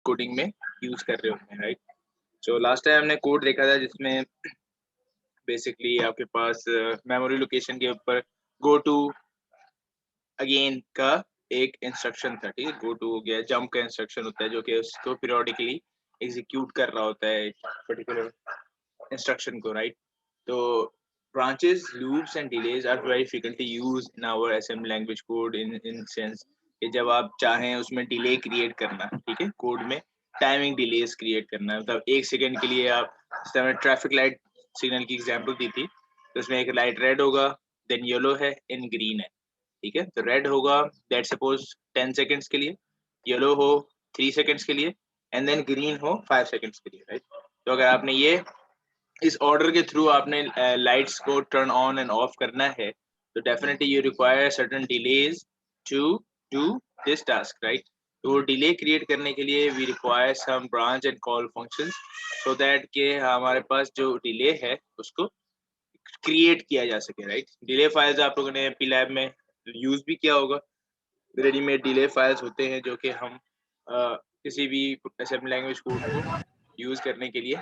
Coding में use कर रहे होते हैं, राइट। सो लास्ट टाइम हमने कोड देखा था जिसमें बेसिकली आपके पास मेमोरी लोकेशन के ऊपर गो टू अगेन का एक इंस्ट्रक्शन था, ठीक है। गो टू हो गया, जंप का इंस्ट्रक्शन होता है जो कि उसको पीरियोडिकली एग्जीक्यूट कर रहा होता है पर्टिकुलर इंस्ट्रक्शन को, राइट। तो branches, loops and delays are very frequently used in our assembly language code in sense कि जब आप चाहें उसमें डिले क्रिएट करना, ठीक है, कोड में टाइमिंग डिलेस क्रिएट करना, मतलब 1 सेकंड के लिए आप इस तरह ट्रैफिक लाइट सिग्नल की एग्जांपल दी थी, तो उसमें एक लाइट रेड होगा, देन येलो है, इन ग्रीन है, ठीक है। तो रेड होगा दैट सपोज 10 सेकंड्स के लिए, येलो हो 3 सेकंड्स के लिए, एंड देन ग्रीन हो 5 सेकंड्स के लिए, राइट। तो अगर आपने ये इस ऑर्डर के थ्रू आपने लाइट्स को टर्न ऑन एंड ऑफ करना है, तो definitely you require certain delays to do this task, right. तो डिले क्रिएट करने के लिए we require some branch and call functions so that के हमारे पास जो डिले है उसको क्रिएट किया जा सके, राइट। डिले फाइल्स आप लोगों ने पीलैब में यूज भी किया होगा, रेडीमेड डिले फाइल्स होते हैं जो कि हम किसी भी असेंबली लैंग्वेज कोड को यूज करने के लिए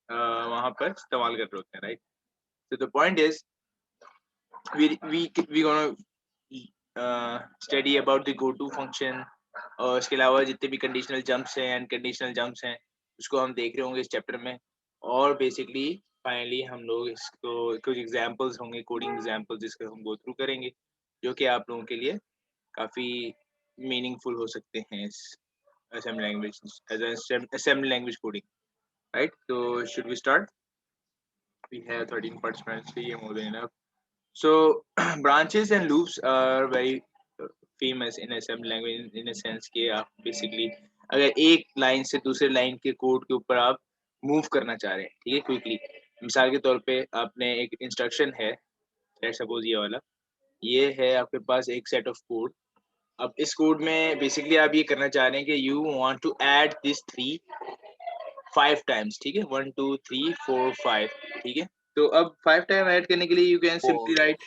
वहां पर इस्तेमाल कर रहे होते हैं, right. So the point is we gonna study about the go to function, और इसके अलावा जितने भी कंडीशनल जंप्स हैं एंड कंडीशनल जंप्स हैं उसको हम देख रहे होंगे इस चैप्टर में। और बेसिकली फाइनली हम लोग इसको कुछ एग्जांपल्स होंगे, कोडिंग एग्जांपल्स जिसको हम गो थ्रू करेंगे, जो कि आप लोगों के लिए काफी मीनिंगफुल हो सकते हैं इस assembly language assembly language coding, right. तो should we start? We have 13 participants here, more than enough. So branches and loops are very famous in assembly language in a sense कि आप basically अगर एक line से दूसरे line के code के ऊपर आप मूव करना चाह रहे हैं, ठीक है, क्विकली। मिसाल के तौर पे आपने एक इंस्ट्रक्शन है, लेट्स सपोज ये वाला, ये है आपके पास एक सेट ऑफ कोड। अब इस कोड में बेसिकली आप ये करना चाह रहे हैं कि you want to add this 5 times, ठीक है, 1 2 3 4 5, ठीक है। तो अब 5 टाइम ऐड करने के लिए you can simply write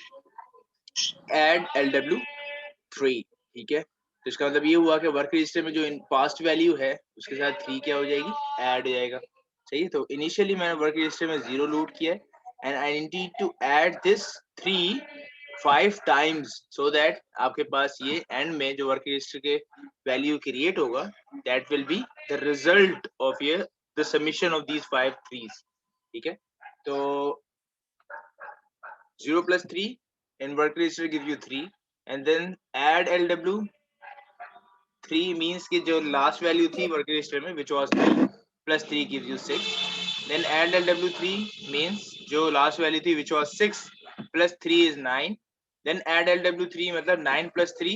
add LW3, ठीक है। तो इसका मतलब ये हुआ कि वर्क रजिस्टर में जो पास्ट वैल्यू है उसके साथ 3 क्या हो जाएगी, ऐड हो जाएगा, सही है। तो इनिशियली मैंने वर्क रजिस्टर में 0 लोड किया है and I need to add this 3 5 times so that आपके पास ये एंड में जो वर्क रजिस्टर के वैल्यू क्रिएट होगा that will be the result of ये the summation of these 5 threes, ठीक है। तो 0 plus 3 in work register give you 3 and then add LW3 means कि जो last value थी work register में which was 3 plus 3 gives you 6, then add LW3 means जो last value थी which was 6 plus 3 is 9, then add LW3 मतलब 9 plus 3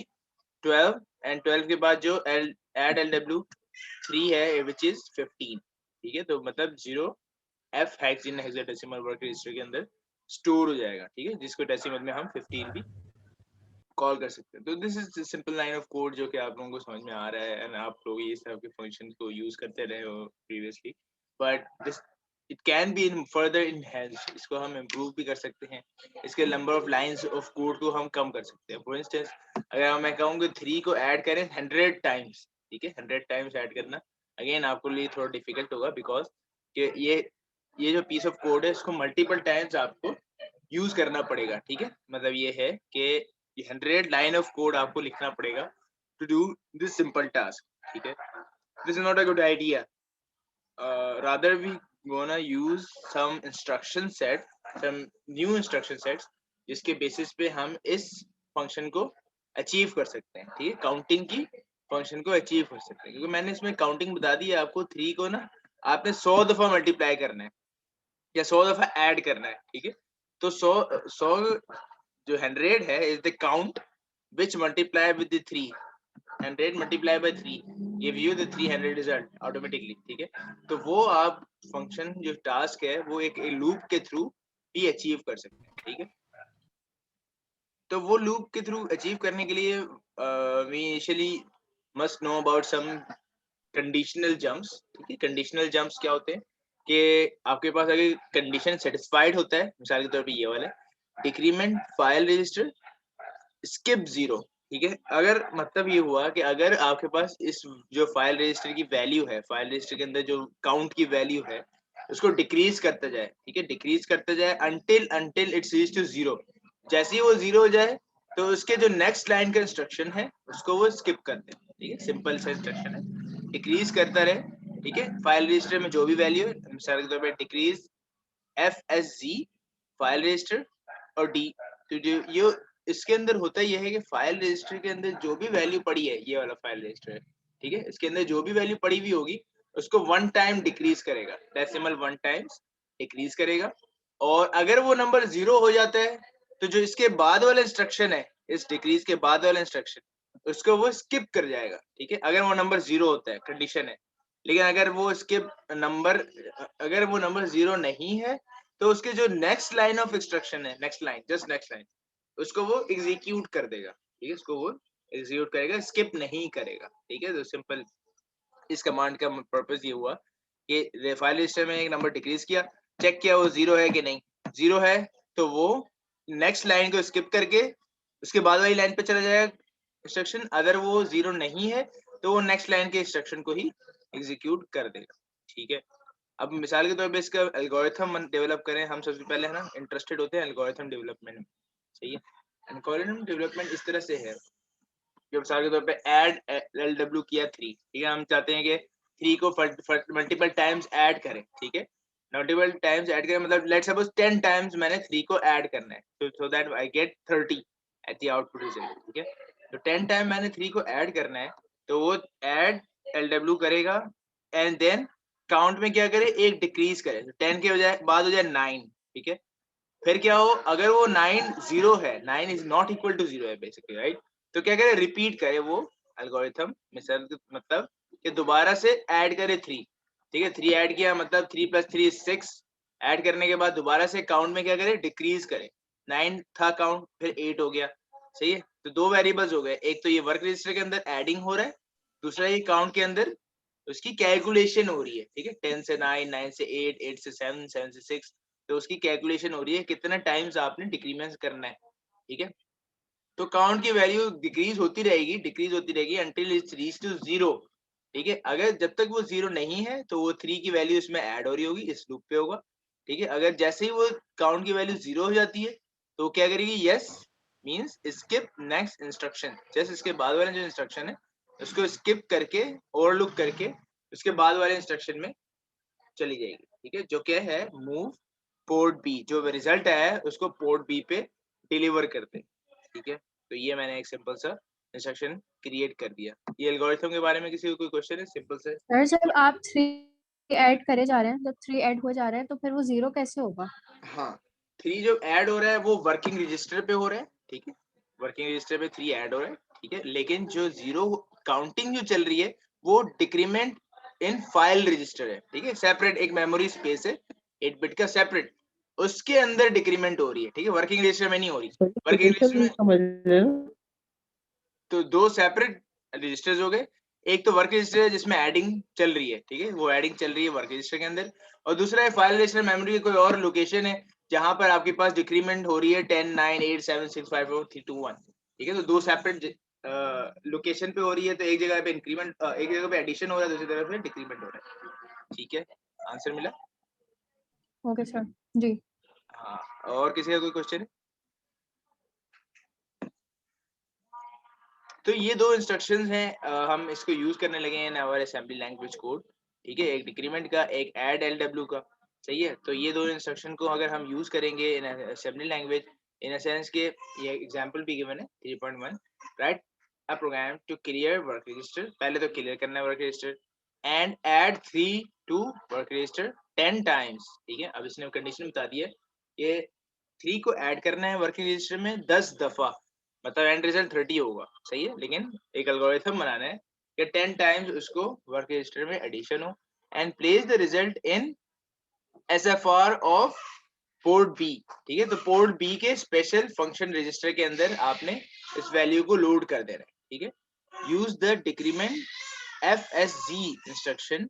12 and 12 के बाद जो add LW3 है which is 15, ठीक है। तो मतलब 0 F हेक्स इन हेक्साडेसिमल वर्क रजिस्टर के अंदर स्टोर हो जाएगा, ठीक है, जिसको डेसिमल में हम 15 भी कॉल कर सकते हैं। तो this is simple line of code जो कि आप लोगों को समझ में आ रहा है एंड आप लोग ये सब के फंक्शन को यूज करते रहे हो previously, but this it can be further enhanced, इसको हम इम्प्रूव भी कर सकते हैं, इसके number of lines of code को हम कम कर सकते हैं। फॉर इंस्टेंस अगर मैं कहूँगा 3 को ऐड करें 100 टाइम्स, ठीक है, 100 टाइम्स ऐड करना अगेन आपको लिए थोड़ा डिफिकल्ट होगा बिकॉज कि ये जो पीस ऑफ कोड है इसको मल्टीपल टाइम्स आपको यूज करना पड़ेगा, ठीक है। मतलब ये है कि 100 लाइन ऑफ कोड आपको लिखना पड़ेगा to do this simple task, ठीक है। This is not a good idea, rather we gonna use some instruction set, some new instruction sets जिसके बेसिस पे हम इस फंक्शन को अचीव कर सकते हैं, ठीक है, काउंटिंग की फंक्शन को अचीव कर सकते हैं। क्योंकि मैंने इसमें काउंटिंग बता दी है आपको, 3 को ना आपने 100 दफा मल्टीप्लाई करना है या 100 दफा ऐड करना है, ठीक है। तो 100 जो 100 है is the count which multiply with the 3, 100 multiply by 3 give you the 300 result automatically, ठीक है। तो वो आप फंक्शन जो टास्क है वो एक लूप के थ्रू भी अचीव कर सकते हैं, ठीक है। तो वो लूप के थ्रू अचीव करने के लिए we initially must know about some conditional jumps, ठीक है। कंडीशनल जंप्स क्या होते हैं कि आपके पास अगर कंडीशन सेटिस्फाइड होता है, मिसाल के तौर पे ये वाला डिक्रीमेंट फाइल रजिस्टर स्किप 0, ठीक है। अगर मतलब ये हुआ कि अगर आपके पास इस जो फाइल रजिस्टर की वैल्यू है, फाइल रजिस्टर के अंदर जो काउंट की वैल्यू है, उसको डिक्रीज करता जाए, ठीक है, डिक्रीज करता जाए अंटिल इट्स रीच टू 0। जैसे ही वो 0 हो जाए तो उसके जो नेक्स्ट लाइन का इंस्ट्रक्शन है उसको वो स्किप कर दे, ठीक है, सिंपल सा इंस्ट्रक्शन है, डिक्रीज करता रहे, ठीक है। फाइल रजिस्टर में जो भी वैल्यू है, मिसाल के तौर पर डिक्रीज FSG फाइल रजिस्टर और D, तो जो ये इसके अंदर होता यह है कि फाइल रजिस्टर के अंदर जो भी वैल्यू पड़ी है, ये वाला फाइल रजिस्टर है, ठीक है, इसके अंदर जो भी वैल्यू पड़ी हुई होगी उसको 1 टाइम डिक्रीज करेगा, डेसिमल 1 टाइम्स डिक्रीज करेगा। और अगर वो नंबर 0 हो जाता है तो जो इसके बाद वाला इंस्ट्रक्शन है, इस डिक्रीज के बाद वाला इंस्ट्रक्शन, उसको वो स्किप कर जाएगा, ठीक है, अगर वो नंबर 0 होता है, कंडीशन है। लेकिन अगर वो नंबर 0 नहीं है तो उसके जो नेक्स्ट लाइन ऑफ इंस्ट्रक्शन है, नेक्स्ट लाइन, उसको वो एग्जीक्यूट कर देगा, ठीक है, उसको वो एग्जीक्यूट करेगा, स्किप नहीं करेगा, ठीक है। तो सिंपल इस कमांड का पर्पस ये हुआ कि फाइल रजिस्टर में एक नंबर डिक्रीज किया, चेक किया वो 0 है कि नहीं, 0 है तो वो नेक्स्ट लाइन को स्किप करके उसके बाद वाली लाइन पे चला जाएगा इंस्ट्रक्शन, अगर वो 0 नहीं है तो वो नेक्स्ट लाइन के इंस्ट्रक्शन को ही एग्जीक्यूट कर देगा, ठीक है। अब मिसाल के तौर पे इसका एल्गोरिथम डेवलप करें हम, सबसे पहले है ना इंटरेस्टेड होते हैं एल्गोरिथम डेवलपमेंट में, सही है। एल्गोरिथम डेवलपमेंट इस तरह से है कि मिसाल के तौर पे ऐड LW किया 3, ठीक है, हम चाहते हैं कि 3 को मल्टीपल टाइम्स ऐड करें, ठीक है, मल्टीपल टाइम्स ऐड करें, मतलब लेट्स सपोज 10 टाइम्स मैंने 3 को ऐड करना है, so that I get 30 at the output result, ठीक है। तो 10 टाइम मैंने 3 को ऐड करना है तो वो ऐड LW करेगा एंड देन काउंट में क्या करे, एक डिक्रीज करे, तो 10 के बाद हो जाए 9, ठीक है। फिर क्या हो, अगर वो 9 0 है, 9 इज नॉट इक्वल टू 0 है बेसिकली, राइट, तो क्या करे, रिपीट करे वो एल्गोरिथम, मिसाल मतलब कि दोबारा से ऐड करे 3, ठीक है, 3 ऐड किया मतलब 3 + 3 = 6, ऐड करने के बाद दोबारा से काउंट में क्या करे, डिक्रीज करे, 9 था काउंट, फिर 8 हो गया, सही है। तो दो वेरिएबल्स हो गए, एक तो ये वर्क रजिस्टर के अंदर एडिंग हो रहा है, दूसरा ये काउंट के अंदर उसकी कैलकुलेशन हो रही है, ठीक है, 10 से 9, 9 से 8, 8 से 7, 7 से 6, तो उसकी कैलकुलेशन हो रही है कितना टाइम्स आपने डिक्रीमेंट करना है, ठीक है। तो काउंट की वैल्यू डिक्रीज होती रहेगी अंटिल इट्स रीच टू 0, ठीक है। अगर जब तक वो 0 नहीं है तो वो 3 की वैल्यू इसमें ऐड हो रही होगी, इस लूप पे होगा, ठीक है। अगर जैसे ही वो काउंट की वैल्यू 0 हो जाती है तो क्या करेगी, yes means skip next instruction, जैसे इसके बाद वाला जो इंस्ट्रक्शन है उसको स्किप करके, ओवरलुक करके उसके बाद वाले इंस्ट्रक्शन में चली जाएगी, ठीक है, जो क्या है, मूव पोर्ट बी, जो रिजल्ट आया है उसको पोर्ट बी पे डिलीवर करते हैं, ठीक है। तो ये मैंने एक सिंपल सा इंस्ट्रक्शन क्रिएट कर दिया। ये एल्गोरिथम के बारे में किसी को कोई क्वेश्चन है, सिंपल से। सर जब आप 3 ऐड करे जा रहे हैं, जब 3 ऐड हो जा रहे हैं तो फिर वो 0 कैसे होगा? हाँ, 3 जो ऐड हो रहा है वो वर्किंग रजिस्टर पे हो रहा है, ठीक है, वर्किंग रजिस्टर पे 3 ऐड हो रहा है, ठीक है, लेकिन जो 0 काउंटिंग जो चल रही है वो डिक्रीमेंट इन फाइल रजिस्टर है, ठीक है, सेपरेट एक मेमोरी स्पेस है 8 बिट का सेपरेट, उसके अंदर डिक्रीमेंट हो रही है, ठीक है, वर्किंग रजिस्टर में नहीं हो रही। वर्किंग रजिस्टर में समझ रहे हो? तो दो सेपरेट रजिस्टर्स हो गए, एक तो वर्क रजिस्टर है जिसमें एडिंग चल रही है, ठीक है, वो एडिंग चल रही है वर्क रजिस्टर के अंदर, और दूसरा है फाइल रजिस्टर मेमोरी की कोई और लोकेशन है जहां पर आपके पास डिक्रीमेंट हो रही है 10 9 8 7 6 5 4 3 2 1, ठीक है। तो दो सेपरेट लोकेशन पे हो रही है, तो एक जगह पे इंक्रीमेंट, एक जगह पे एडिशन हो रहा है, दूसरी तरफ पे डिक्रीमेंट हो रहा है, ठीक है। आंसर मिला? ओके सर जी। हाँ, और किसी का कोई क्वेश्चन है? तो ये दो इंस्ट्रक्शंस हैं, हम इसको यूज करने लगे हैं in our assembly language code, ठीक है, एक डिक्रीमेंट का, एक ऐड LW का, सही है। तो ये दो इंस्ट्रक्शन को अगर हम यूज करेंगे in assembly language, in sense के ये एग्जांपल भी गिवन है 3.1, write a program to clear work register, पहले तो क्लियर करना है work register, and add 3 to work register 10 times, ठीक है। अब इसने कंडीशन बता दी है, ये 3 को ऐड करना है वर्किंग रजिस्टर में 10 दफा, मतलब एंड रिजल्ट 30 होगा, सही है, लेकिन एक एल्गोरिथम बनाना है कि 10 टाइम्स उसको वर्क रजिस्टर में एडिशन हो and place the result in SFR of port B, ठीक है। तो पोर्ट बी के स्पेशल फंक्शन रजिस्टर के अंदर आपने इस वैल्यू को लोड कर देना है, ठीक है। Use the decrement FSG instruction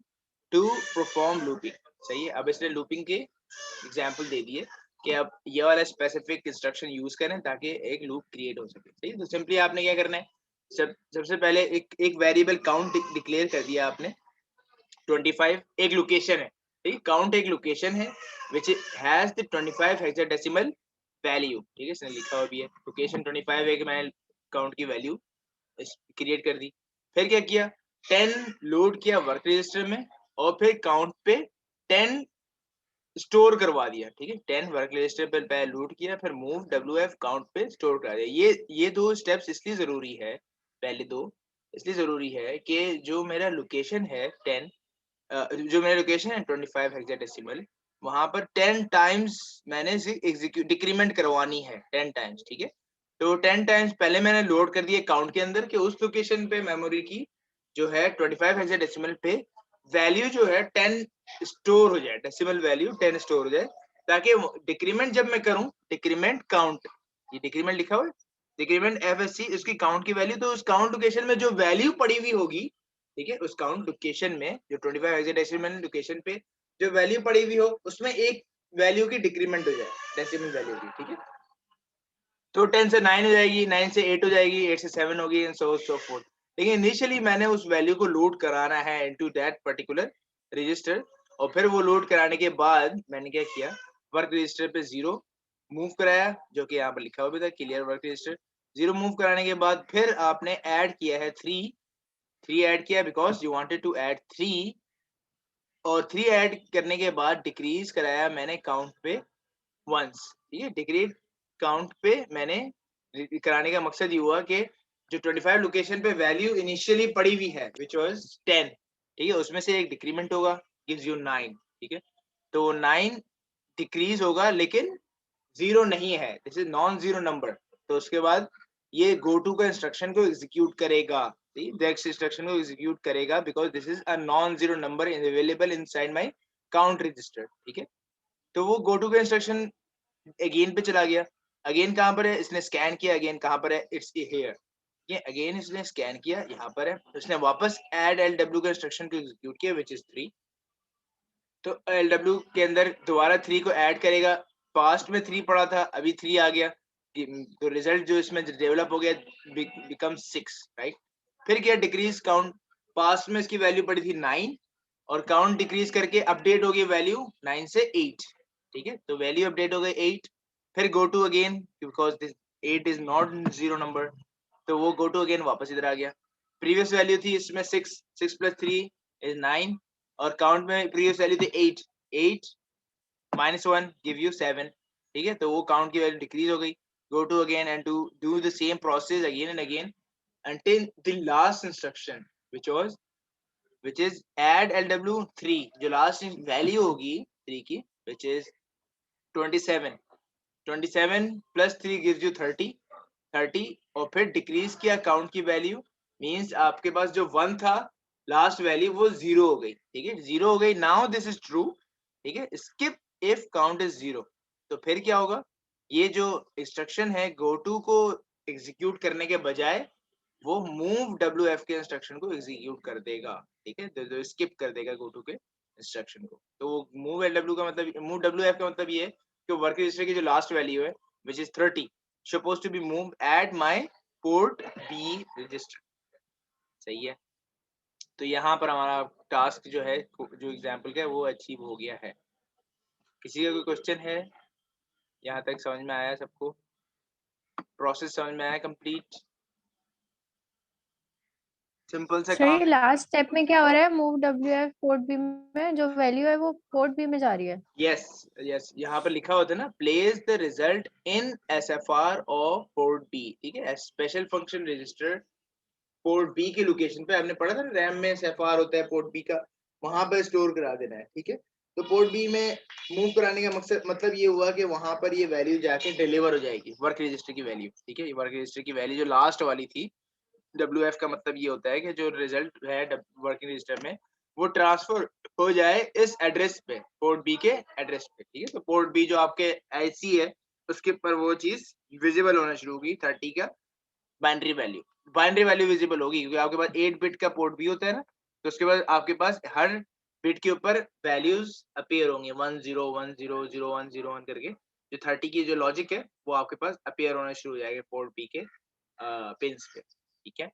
to perform looping, सही है। अब इसने लूपिंग के एग्जाम्पल दे दिए कि अब ये वाला स्पेसिफिक इंस्ट्रक्शन यूज करें ताकि एक लूप क्रिएट हो सके, सही है। तो सिंपली आपने क्या करना है, सबसे पहले एक वेरिएबल काउंट डिक्लेयर कर दिया आपने। 25 एक लोकेशन है, ठीक है, काउंट एक लोकेशन है which has the 25 hexadecimal value, ठीक है, इसने लिखा हुआ भी है लोकेशन 25 है कि मैंने काउंट की वैल्यू क्रिएट कर दी। फिर क्या किया, 10 लोड किया वर्क रजिस्टर में और फिर काउंट पे 10 स्टोर करवा दिया, ठीक है, 10 वर्क रजिस्टर पर पहले लोड किया, फिर मूव WF काउंट पे स्टोर करा दिया। ये दो स्टेप्स इसलिए जरूरी है, पहले दो इसलिए जरूरी है कि जो मेरा लोकेशन है 10 जो मेरा लोकेशन है 25 हेक्साडेसिमल, वहां पर 10 टाइम्स मैंने एग्जीक्यूट डिक्रीमेंट करवानी है 10 टाइम्स, ठीक है। तो 10 टाइम्स पहले मैंने लोड कर दिया काउंट के अंदर कि उस लोकेशन पे मेमोरी की जो है 25 हेक्साडेसिमल पे वैल्यू जो है 10 स्टोर हो जाए, डेसिमल वैल्यू 10 स्टोर हो जाए, ताकि डिक्रीमेंट जब मैं करूं, डिक्रीमेंट काउंट, ये डिक्रीमेंट लिखा हुआ है, डिक्रीमेंट FSC, उसकी काउंट की वैल्यू, तो उस काउंट लोकेशन में जो वैल्यू पड़ी हुई होगी, ठीक है, उस काउंट लोकेशन में जो 25 हेक्साडेसिमल लोकेशन पे जो वैल्यू पड़ी हुई हो उसमें एक वैल्यू की डिक्रीमेंट हो जाए, डेसिमल वैल्यू की, ठीक है। तो 10 से 9 हो जाएगी, 9 से 8 हो जाएगी, 8 से 7 होगी एंड सो फोर्थ। लेकिन इनिशियली मैंने उस वैल्यू को लोड कराना है इनटू दैट पर्टिकुलर रजिस्टर, और फिर वो लोड कराने के बाद मैंने क्या किया, वर्क रजिस्टर पे 0 मूव कराया, जो कि यहाँ पर लिखा हुआ भी था क्लियर वर्क रजिस्टर। 0 मूव कराने के बाद फिर आपने ऐड किया है 3 ऐड किया because you wanted to add 3, और 3 ऐड करने के बाद डिक्रीज कराया मैंने काउंट पे वंस, ठीक है, डिक्रीज काउंट पे मैंने कराने का मकसद ये हुआ कि जो 25 लोकेशन पे वैल्यू इनिशियली पड़ी हुई है विच वाज 10, ठीक है, उसमें से एक डिक्रीमेंट होगा, गिव्स यू 9, ठीक है, तो 9 डिक्रीज होगा लेकिन 0 नहीं है, this is non zero number. तो उसके बाद ये गो टू का इंस्ट्रक्शन को एग्जीक्यूट करेगा, नेक्स्ट इंस्ट्रक्शन को एग्जीक्यूट करेगा because this is a non zero number is available inside my count register, ठीक है। तो वो गो टू का इंस्ट्रक्शन अगेन पे चला गया, अगेन कहाँ पर है, इसने स्कैन किया, अगेन कहाँ पर है, इट्स हियर, ये अगेन इसने स्कैन किया, यहाँ पर है, उसने वापस ऐड LW का इंस्ट्रक्शन को एग्जीक्यूट किया विच इज 3, तो LW के अंदर दोबारा 3 को ऐड करेगा, पास्ट में 3 पड़ा था, अभी 3 आ गया, तो रिजल्ट जो इसमें डेवलप हो गया बिकम 6, राइट। फिर क्या, डिक्रीज काउंट, पास्ट में इसकी वैल्यू पड़ी थी 9 और काउंट डिक्रीज करके अपडेट हो गई वैल्यू 9 से 8, ठीक है, तो वैल्यू अपडेट हो गई 8। फिर go to again because this 8 is not zero number, तो वो गो टू अगेन वापस इधर आ गया। प्रीवियस वैल्यू थी इसमें 6, 6 + 3 इज 9, और काउंट में प्रीवियस वैल्यू थी 8, 8 - 1 गिव यू 7, ठीक है, तो वो काउंट की वैल्यू डिक्रीज हो गई। Go to again and to do the same process again and again until the last instruction which is add LW3, जो लास्ट वैल्यू होगी 3 की which is 27, 27 + 3 gives you 30, 30, और फिर डिक्रीज किया काउंट की वैल्यू, मींस आपके पास जो 1 था लास्ट वैल्यू वो 0 हो गई, ठीक है, 0 हो गई। नाउ दिस इज ट्रू, ठीक है, स्किप इफ काउंट इज 0, तो फिर क्या होगा, ये जो इंस्ट्रक्शन है गो टू को एग्जीक्यूट करने के बजाय वो मूव WF के इंस्ट्रक्शन को एग्जीक्यूट कर देगा, ठीक है, तो स्किप कर देगा गो टू के इंस्ट्रक्शन को। तो मूव LW का मतलब, मूव WF का मतलब ये है कि वर्क रजिस्टर की जो लास्ट वैल्यू है which is 30 supposed to be moved at my port B register, सही है। तो यहाँ पर हमारा टास्क जो है, जो एग्जाम्पल का है, वो अचीव हो गया है। किसी का कोई क्वेश्चन है, यहाँ तक समझ में आया सबको, प्रोसेस समझ में आया कंप्लीट, सिंपल सा सर काम ये है। लास्ट स्टेप में क्या हो रहा है, मूव WF पोर्ट बी में जो वैल्यू है वो पोर्ट बी में जा रही है। यस यस, यहाँ पर लिखा होता है ना, place the result in SFR of port B, ठीक है, special function register port B की लोकेशन पे, आपने पढ़ा था ना रैम में SFR होता है पोर्ट बी का, वहां पर स्टोर करा देना है, ठीक है। तो पोर्ट बी में मूव कराने का मकसद मतलब ये हुआ कि वहां पर ये वैल्यू जाके डिलीवर हो जाएगी, वर्क रजिस्टर की वैल्यू, ठीक है, वर्क रजिस्टर की वैल्यू जो लास्ट वाली थी, WF का मतलब ये होता है कि जो रिजल्ट है वर्किंग रजिस्टर में वो ट्रांसफर हो जाए इस एड्रेस पे, पोर्ट बी के एड्रेस पे, ठीक है। तो पोर्ट बी जो आपके IC है उसके ऊपर वो चीज विजिबल होना शुरू होगी, 30 का बाइनरी वैल्यू विजिबल होगी, क्योंकि आपके पास 8 बिट का पोर्ट बी होता है ना, तो उसके बाद आपके पास हर बिट के ऊपर वैल्यूज अपीयर होंगे 10 10 01 01 करके, जो 30 की जो लॉजिक है वो आपके पास अपीयर होना शुरू हो जाएगा पोर्ट बी के पिंस पे, ठीक है।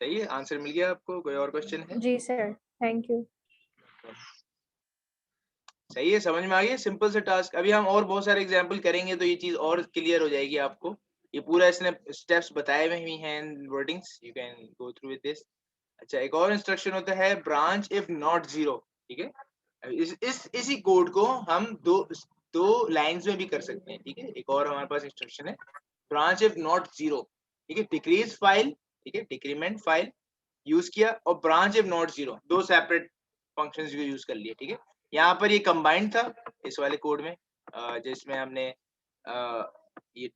सही है, आंसर मिल गया आपको? कोई और क्वेश्चन है? जी सर, थैंक यू। सही है, समझ में आ गया, सिंपल सा टास्क। अभी हम और बहुत सारे एग्जांपल करेंगे तो ये चीज और क्लियर हो जाएगी आपको। ये पूरा इसने स्टेप्स बताए हुए ही हैं, wordings, you can go through with this. अच्छा, एक और इंस्ट्रक्शन होता है ब्रांच इफ नॉट जीरो, ठीक है। इसी कोड को हम दो लाइंस में भी कर सकते हैं, ठीक है। एक और हमारे पास इंस्ट्रक्शन है ब्रांच इफ नॉट जीरो, ठीक है। डिक्रीज फाइल, ठीक है, डिक्रीमेंट फाइल यूज किया, और ब्रांच इफ नॉट जीरो, दो सेपरेट फंक्शंस को यूज कर लिए, ठीक है। यहाँ पर ये कंबाइंड था इस वाले कोड में, जिसमें हमने ये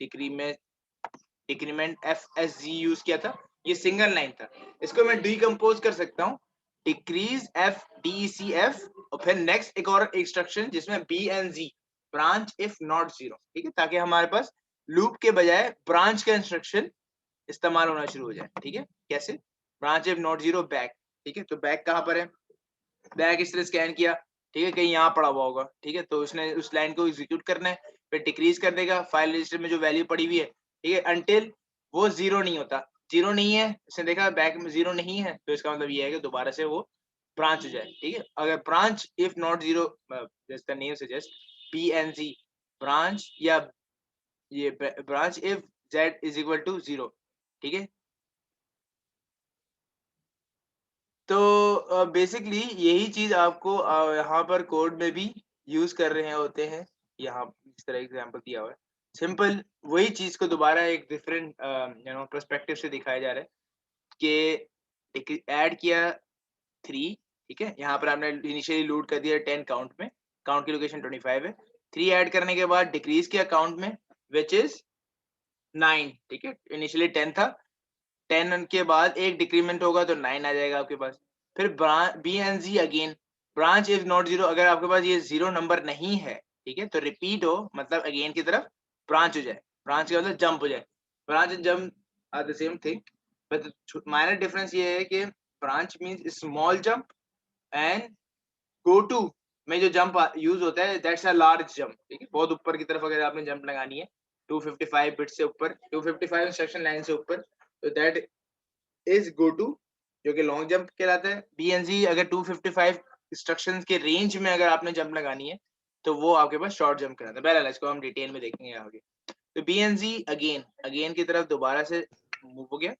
decrement F S G use किया था, ये सिंगल लाइन था। इसको मैं डिकम्पोज कर सकता हूँ, decrease F D C F, और फिर नेक्स्ट एक और इंस्ट्रक्शन जिसमें B N G, branch if not zero, ठीक है, ताकि हमारे पास लूप के बजाय ब्रांच का इंस्ट्रक्शन इस्तेमाल होना शुरू हो जाए, ठीक है। कैसे? Branch if not zero back, ठीक है। तो बैक कहाँ पर है? बैक इस तरह स्कैन किया, ठीक है, कहीं यहाँ पड़ा हुआ होगा, ठीक है। तो उसने उस लाइन को एग्जीक्यूट करना है, फिर डिक्रीज कर देगा फाइल रजिस्टर में जो वैल्यू पड़ी हुई है, ठीक है, अनटिल वो जीरो नहीं होता। जीरो नहीं है, उसने देखा बैक में जीरो नहीं है, तो इसका मतलब ये है कि दोबारा से वो ब्रांच हो जाए, ठीक है। अगर ब्रांच इफ नॉट जीरो, जैसा name suggest, B N G branch, या ये branch if Z is equal to zero, ठीक है। तो बेसिकली यही चीज आपको यहाँ पर कोड में भी यूज कर रहे होते हैं। यहाँ इस तरह एग्जांपल दिया हुआ है, सिंपल वही चीज को दोबारा एक डिफरेंट पर्सपेक्टिव से दिखाया जा रहा है कि ऐड किया 3, ठीक है। यहाँ पर आपने इनिशियली लोड कर दिया 10 काउंट में, काउंट की लोकेशन 25 है। 3 ऐड करने के बाद डिक्रीज किया काउंट में, विच इज 9, ठीक है। इनिशियली 10 था, 10 के बाद एक डिक्रीमेंट होगा तो 9 आ जाएगा आपके पास। फिर B N G again, branch is not zero, अगर आपके पास ये जीरो नंबर नहीं है, ठीक है, तो रिपीट हो, मतलब अगेन की तरफ ब्रांच हो जाए। ब्रांच का मतलब जंप हो जाए। Branch and jump are the same thing, but minor difference ये है कि branch means small jump, and go to में जो जंप यूज होता है दैट्स अ लार्ज जंप, ठीक है। बहुत ऊपर की तरफ अगर आपने जंप लगानी है 255 बिट से ऊपर, 255 इंस्ट्रक्शन लाइन से ऊपर, तो दैट इज गो टू, जो कि लॉन्ग जंप कहलाता है। बीएनजी अगर 255 इंस्ट्रक्शंस के रेंज में अगर आपने जंप लगानी है तो वो आपके पास शॉर्ट जंप कहलाता है। बहरहाल इसको हम डिटेल में देखेंगे आगे। तो बीएनजी अगेन की तरफ दोबारा से मूव हो गया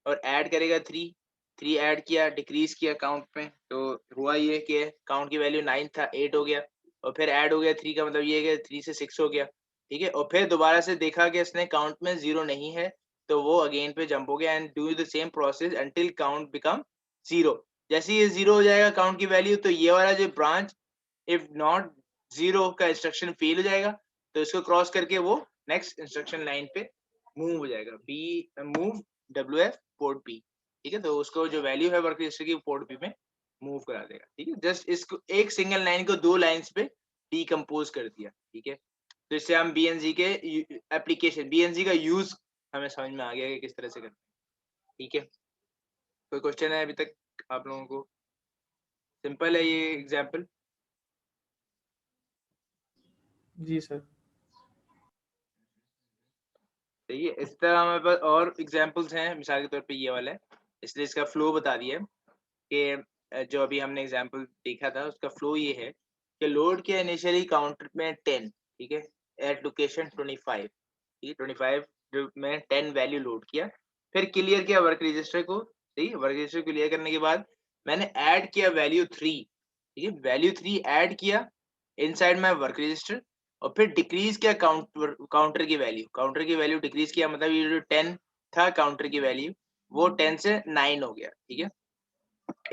और ऐड करेगा 3 ऐड किया, डिक्रीज किया काउंट में, तो हुआ ये कि काउंट की वैल्यू 9 था, 8 हो गया, और फिर ऐड हो गया 3 का मतलब ये है कि 3 से 6 हो गया, ठीक है। और फिर दोबारा से देखा कि इसने काउंट में जीरो नहीं है, तो वो अगेन पे जंप हो गया and do the same process until count become zero. जैसे ये जीरो हो जाएगा काउंट की वैल्यू, तो ये वाला जो ब्रांच इफ नॉट जीरो का इंस्ट्रक्शन फेल हो जाएगा, तो इसको क्रॉस करके वो नेक्स्ट इंस्ट्रक्शन लाइन पे मूव हो जाएगा, B move W F port B, ठीक है। तो उसको जो वैल्यू है वर्क रजिस्टर की पोर्ट बी में मूव करा देगा, ठीक है। जस्ट इसको एक सिंगल लाइन को दो लाइंस पे डीकम्पोज कर दिया, ठीक है। तो इससे हम बीएनजी के एप्लीकेशन, बीएनजी का यूज हमें समझ में आ गया कि किस तरह से करना है, ठीक है। कोई क्वेश्चन है अभी तक आप लोगों को? सिंपल है ये एग्जाम्पल। जी सर। सही है। इस तरह हमारे पास और एग्जाम्पल्स हैं, मिसाल के तौर पे ये वाला है, इसलिए इसका फ्लो बता दिया है कि जो अभी हमने एग्जाम्पल देखा था उसका फ्लो ये है कि लोड किया इनिशियली काउंटर में 10, ठीक है, एट लोकेशन 25, ठीक है, 25 जो में 10 वैल्यू लोड किया, फिर क्लियर किया वर्क रजिस्टर को, ठीक है। वर्क रजिस्टर क्लियर करने के बाद मैंने ऐड किया वैल्यू 3, ठीक है, वैल्यू 3 ऐड किया इनसाइड माय वर्क रजिस्टर, और फिर डिक्रीज किया काउंटर की वैल्यू डिक्रीज किया, मतलब ये जो 10 था काउंटर की वैल्यू वो 10 से 9 हो गया, ठीक है।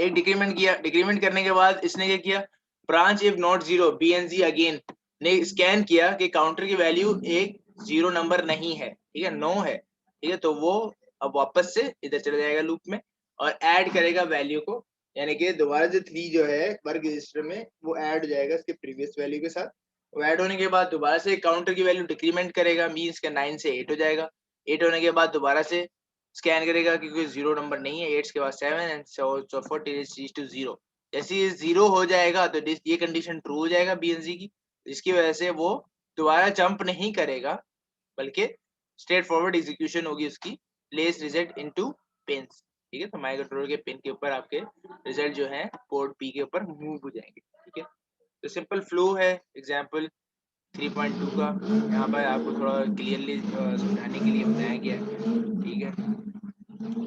एक डिक्रीमेंट किया, डिक्रीमेंट करने के बाद इसने क्या किया, branch if not zero, BNG again ने स्कैन किया कि काउंटर की वैल्यू एक जीरो नंबर नहीं है, ठीक है, 9 है, ठीक है। तो वो अब वापस से इधर चला जाएगा लूप में और ऐड करेगा वैल्यू को, यानी कि दोबारा से 3 जो है वर्क रजिस्टर में वो ऐड हो जाएगा इसके प्रीवियस वैल्यू के साथ। वो ऐड होने के बाद दोबारा से काउंटर की वैल्यू डिक्रीमेंट करेगा, मींस के 9 से 8 हो जाएगा। 8 होने के बाद दोबारा से स्कैन करेगा क्योंकि जीरो नंबर नहीं है, 8 के बाद 7 and so forth reach to zero. जैसे ये जीरो हो जाएगा तो ये कंडीशन ट्रू हो जाएगा बीएनजी की, जिसकी वजह से वो दोबारा जंप नहीं करेगा बल्कि स्ट्रेट फॉरवर्ड एग्जीक्यूशन होगी उसकी, प्लेस रिजेक्ट इनटू पिंस, ठीक है। तो माइक्रो कंट्रोलर के पिन के ऊपर आपके रिजल्ट जो है पोर्ट पी के ऊपर मूव हो जाएंगे। ठीक है, तो सिंपल फ्लो है एग्जाम्पल 3.2 का, यहाँ पर आपको थोड़ा क्लियरली समझाने के लिए बताया गया है। ठीक है,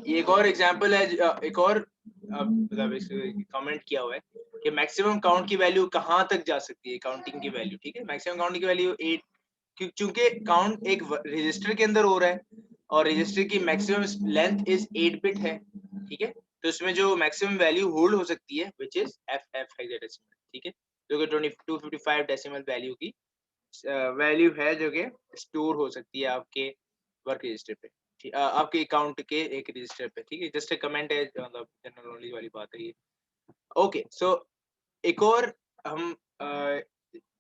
ये एक और एग्जाम्पल है, एक और मतलब कमेंट किया हुआ है कि मैक्सिमम काउंट की वैल्यू कहाँ तक जा सकती है, काउंटिंग की वैल्यू। ठीक है, मैक्सिमम काउंटिंग की वैल्यू 8, चूंकि काउंट एक रजिस्टर के अंदर हो रहा है और रजिस्टर की मैक्सिमम लेंथ इज 8 बिट है। ठीक है, तो इसमें जो मैक्सिमम वैल्यू होल्ड हो सकती है विच इज एफ हेक्साडेसिमल। ठीक है, जो कि 255 डेसिमल वैल्यू की वैल्यू है जो कि स्टोर हो सकती है आपके वर्क रजिस्टर पे, आपके अकाउंट के एक रजिस्टर पे। ठीक है, जस्ट ए कमेंट है, मतलब जनरल नॉलेज वाली बात है ये। ओके, सो एक और हम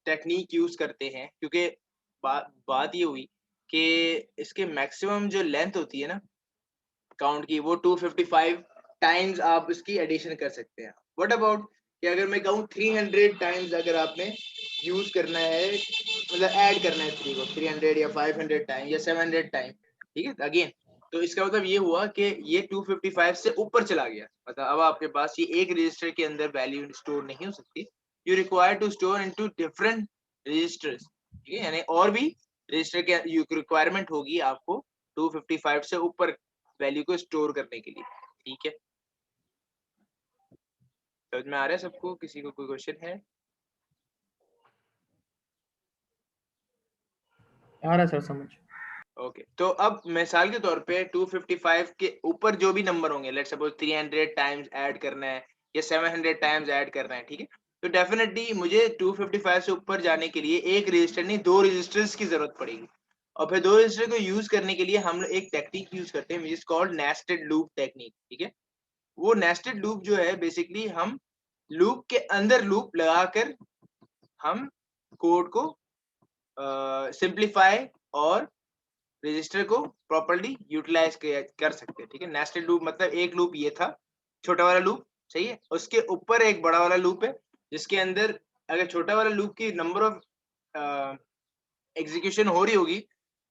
टेक्निक यूज करते हैं, क्योंकि बात ये हुई कि इसके मैक्सिमम जो लेंथ होती है ना काउंट की, वो 255 टाइम्स आप इसकी एडिशन कर सकते हैं। व्हाट अबाउट कि अगर मैं कहूँ 300 टाइम्स अगर आपने यूज करना है, मतलब ऐड करना है 3 को 300 या 500 टाइम या 700 टाइम। ठीक है, अगेन तो इसका मतलब ये हुआ कि ये 255 से ऊपर चला गया, मतलब अब आपके पास ये एक रजिस्टर के अंदर वैल्यू स्टोर नहीं हो सकती, you require to store into different registers. ठीक है, यानी और भी रजिस्टर के रिक्वायरमेंट होगी आपको 255 से ऊपर वैल्यू को स्टोर करने के लिए। ठीक है, समझ में आ रहा है सबको? किसी को कोई क्वेश्चन है? आ रहा है सर समझ। ओके, तो अब मिसाल के तौर पे 255 के ऊपर जो भी नंबर होंगे, लेट्स सपोज 300 टाइम्स ऐड करना है या 700 टाइम्स ऐड करना है। ठीक है, तो डेफिनेटली मुझे 255 से ऊपर जाने के लिए एक रजिस्टर नहीं, 2 रजिस्टर्स की जरूरत पड़ेगी। और फिर 2 रजिस्टर को यूज करने के लिए हम लोग एक टेक्निक यूज करते हैं which is called nested loop technique. ठीक है, वो नेस्टेड लूप जो है बेसिकली हम लूप के अंदर लूप लगाकर हम कोड को सिंप्लीफाई और रजिस्टर को प्रॉपर्ली यूटिलाइज कर सकते हैं। ठीक है, नेस्टेड लूप मतलब एक लूप ये था छोटा वाला लूप, सही है, उसके ऊपर एक बड़ा वाला लूप है जिसके अंदर अगर छोटा वाला लूप की नंबर ऑफ एग्जीक्यूशन हो रही होगी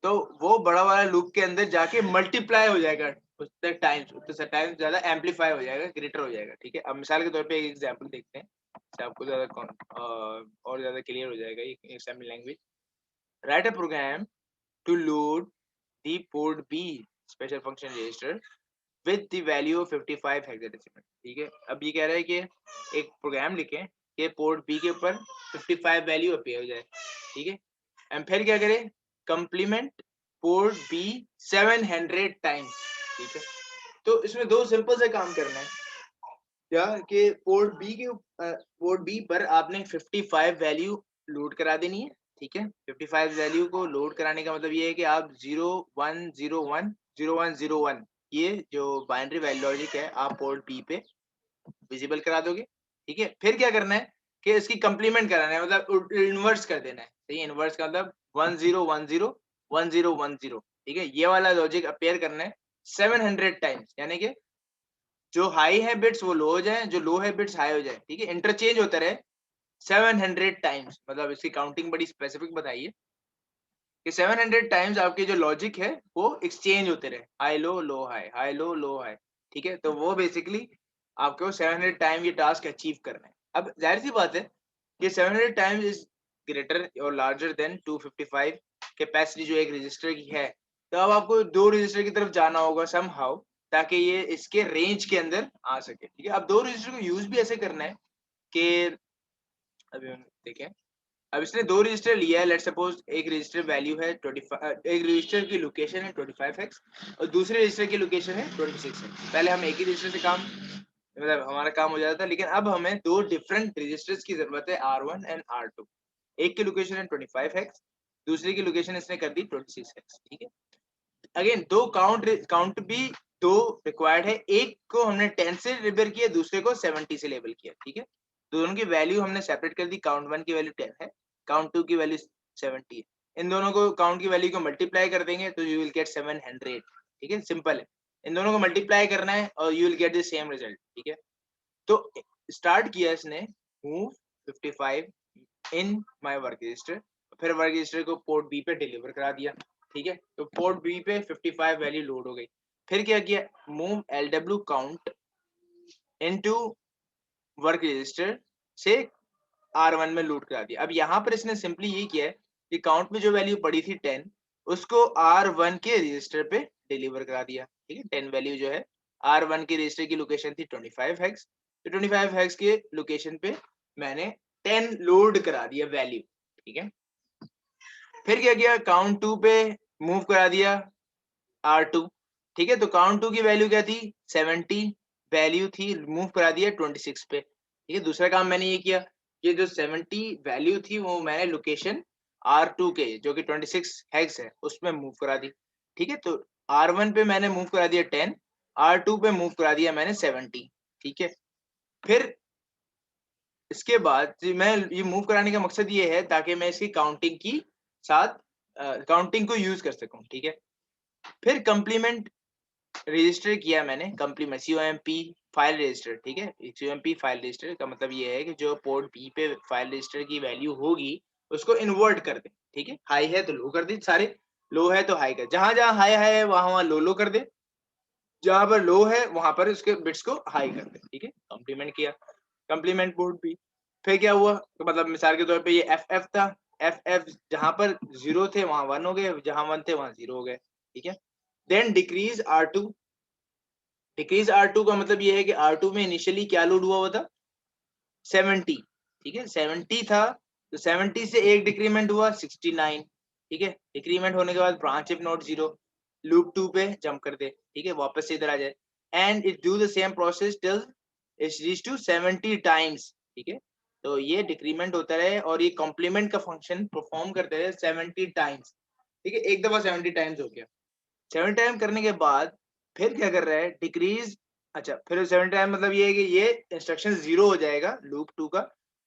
तो वो बड़ा वाला लूप के अंदर जाके मल्टीप्लाई हो जाएगा उतने टाइम्स ज्यादा एम्पलीफाई हो जाएगा, ग्रेटर हो जाएगा। ठीक है, अब मिसाल के तौर पे एक एग्जांपल देखते हैं, इससे आपको ज्यादा और ज्यादा क्लियर हो जाएगा। एक assembly language, write a program to load the port B special function register with the value of 55 hexadecimal। ठीक है, अब ये कह रहा है कि एक प्रोग्राम लिखें कि पोर्ट B के ऊपर 55 वैल्यू अपीयर हो जाए। ठीक है, एंड फिर क्या करें, कंप्लीमेंट पोर्ट B 700 टाइम्स। ठीक है, तो इसमें दो सिंपल से काम करना है, क्या कि पोर्ट B पर आपने 55 वैल्यू लोड करा देनी है। ठीक है, 55 वैल्यू को लोड कराने का मतलब ये है कि आप 0101 ये जो बाइनरी वैल्यू लॉजिक है आप पोर्ट बी पे विजिबल करा दोगे। ठीक है, फिर क्या करना है कि इसकी कंप्लीमेंट कराना है, मतलब इन्वर्स कर देना है। सही, इन्वर्स का मतलब 1010 ठीक है, ये वाला लॉजिक अपेयर करना है 700 टाइम्स, यानी कि जो हाई है बिट्स वो लो हो जाए, जो लो है बिट्स हाई हो जाए। ठीक है, इंटरचेंज होता रहे 700 टाइम्स, मतलब इसकी काउंटिंग बड़ी स्पेसिफिक बताइए कि 700 टाइम्स आपके जो लॉजिक है वो एक्सचेंज होते रहे, हाई लो लो हाई, हाई लो लो हाई। ठीक है, तो वो बेसिकली आपको 700 टाइम ये टास्क अचीव करना है। अब जाहिर सी बात है कि 700 टाइम्स इज ग्रेटर और लार्जर देन 255 कैपेसिटी जो एक रजिस्टर की है, तो अब आपको दो रजिस्टर की तरफ जाना होगा समहाउ ताकि ये इसके रेंज के अंदर आ सके। ठीक है, अब दो रजिस्टर को यूज भी ऐसे करना है कि अभी हम देखें, अब इसने दो रजिस्टर लिया है, लेट्स सपोज एक रजिस्टर वैल्यू है 25, एक रजिस्टर की लोकेशन है 25x और दूसरे रजिस्टर की लोकेशन है 26x। पहले हम एक ही रजिस्टर से काम, मतलब हमारा काम हो जाता था, लेकिन अब हमें दो डिफरेंट रजिस्टर्स की जरूरत है R1 एंड R2। एक की लोकेशन है 25x, दूसरे की लोकेशन इसने कर दी 26x। ठीक है, अगेन दो काउंट भी दो रिक्वायर्ड है, एक को हमने 10 से लेबल किया, दूसरे को 70 से लेबल किया। ठीक है, दोनों की वैल्यू हमने सेपरेट कर दी, काउंट 1 की वैल्यू 10 है, काउंट 2 की वैल्यू 70 है। इन दोनों को काउंट की वैल्यू को मल्टीप्लाई कर देंगे तो यू विल गेट 700। ठीक है, सिंपल है, इन दोनों को मल्टीप्लाई करना है और you will get the same result. ठीक है, तो स्टार्ट किया इसने move 55 in my work register, फिर वर्क रजिस्टर को पोर्ट बी पे डिलीवर करा दिया। ठीक है, तो पोर्ट बी पे 55 वैल्यू लोड हो गई। फिर क्या किया, move LW count into work register से R1 में लोड करा दिया। अब यहाँ पर इसने सिंपली ये किया है कि काउंट में जो वैल्यू पड़ी थी 10 उसको R1 के रजिस्टर पे डिलीवर करा दिया। ठीक है, 10 वैल्यू जो है R1 के रजिस्टर की लोकेशन थी 25 हेक्स, तो 25 हेक्स के लोकेशन पे मैंने 10 लोड करा दिया वैल्यू। ठीक है, फिर क्या किया, काउंट 2 पे मूव करा दिया R2। ठीक है, तो काउंट 2 की वैल्यू क्या थी 70 वैल्यू थी, मूव करा दिया 26 पे। ठीक है, दूसरा काम मैंने ये किया, ये जो 70 वैल्यू थी वो मैंने लोकेशन R2 के जो कि 26 हेक्स है उसमें मूव करा दी। ठीक है, तो R1 पे मैंने मूव करा दिया 10, R2 पे मूव करा दिया मैंने 70। ठीक है, फिर इसके बाद मैं ये मूव कराने का मकसद ये है ताकि मैं इसकी काउंटिंग की साथ काउंटिंग को यूज कर सकूं। ठीक है, फिर कंप्लीमेंट रजिस्टर किया मैंने, कंप्लीमेंट COMP फाइल रजिस्टर। ठीक है, COMP फाइल रजिस्टर का मतलब ये है कि जो पोर्ट P पे फाइल रजिस्टर की वैल्यू होगी उसको इन्वर्ट कर दे। ठीक है, हाई है तो लो कर दे, सारे लो है तो हाई कर, जहां जहां हाई है वहां लो कर दे, जहां पर लो है वहां पर उसके बिट्स को हाई कर दे। ठीक है, कंप्लीमेंट किया, कंप्लीमेंट पोर्ट P। फिर क्या हुआ, तो मतलब मिसाल के तौर पे ये FF था, FF जहां पर 0 थे वहां 1 हो गए, जहां 1 थे वहां 0 हो गए। ठीक है, then decrease R2। Decrease R2 का मतलब ये है कि R2 में इनिशियली क्या लोड हुआ था 70। ठीक है, 70 था तो 70 से एक डिक्रीमेंट हुआ 69। ठीक है, डिक्रीमेंट होने के बाद ब्रांच इफ नॉट 0, लूप 2 पे जंप कर दे। ठीक है, वापस से इधर आ जाए and it do the same process till it's reach to 70 times. ठीक है, तो ये डिक्रीमेंट होता रहे और ये कॉम्प्लीमेंट का फंक्शन परफॉर्म करते रहे 70 टाइम्स। ठीक है, एक दफा 70 टाइम्स हो गया, 70 टाइम करने के बाद फिर क्या कर रहा है, डिक्रीज। अच्छा, फिर 70 टाइम मतलब ये है कि ये इंस्ट्रक्शन 0 हो जाएगा लूप 2 का,